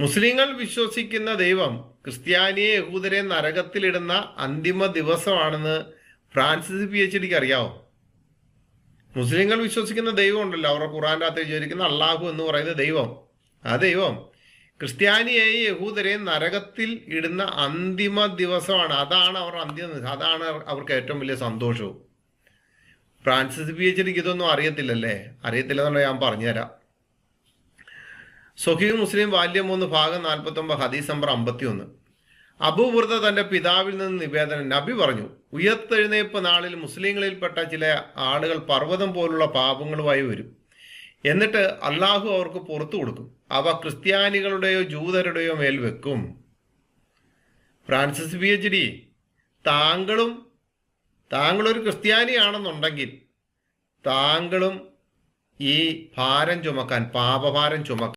മുസ്ലിങ്ങൾ വിശ്വസിക്കുന്ന ദൈവം ക്രിസ്ത്യാനിയെ യഹൂദരെ നരകത്തിലിടുന്ന അന്തിമ ദിവസമാണെന്ന് ഫ്രാൻസിസ് PhDക്ക് അറിയാവോ? മുസ്ലിങ്ങൾ വിശ്വസിക്കുന്ന ദൈവം ഉണ്ടല്ലോ, അവരുടെ ഖുറാൻ്റെ അകത്ത് വിചാരിക്കുന്ന അള്ളാഹു എന്ന് പറയുന്ന ദൈവം, ആ ദൈവം ക്രിസ്ത്യാനിയെയും യഹൂദരെയും നരകത്തിൽ ഇടുന്ന അന്തിമ ദിവസമാണ്. അതാണ് അവരുടെ അന്തിമ ദിവസം, അതാണ് അവർക്ക് ഏറ്റവും വലിയ സന്തോഷവും. ഫ്രാൻസിസ് PhDക്ക് ഇതൊന്നും അറിയത്തില്ലല്ലേ? അറിയത്തില്ലെന്നുണ്ടെങ്കിൽ ഞാൻ പറഞ്ഞുതരാം. സ്വഹീഹ് മുസ്ലിം വാല്യം 3 ഭാഗം 49 ഹദീസ് നമ്പർ 51. അബൂബുർദ തന്റെ പിതാവിൽ നിന്ന് നിവേദനം, നബി പറഞ്ഞു, ഉയർത്തെഴുന്നേൽപ്പ് നാളിൽ മുസ്ലിങ്ങളിൽപ്പെട്ട ചില ആളുകൾ പർവ്വതം പോലുള്ള പാപങ്ങളുമായി വരും. എന്നിട്ട് അള്ളാഹു അവർക്ക് പുറത്തു കൊടുക്കും. അവ ക്രിസ്ത്യാനികളുടെയോ ജൂതരുടെയോ മേൽ വെക്കും. ഫ്രാൻസിസ് PhD, താങ്കളൊരു ക്രിസ്ത്യാനിയാണെന്നുണ്ടെങ്കിൽ താങ്കളും ഈ ഭാരം ചുമക്കാൻ, പാപഭാരം ചുമക്കാൻ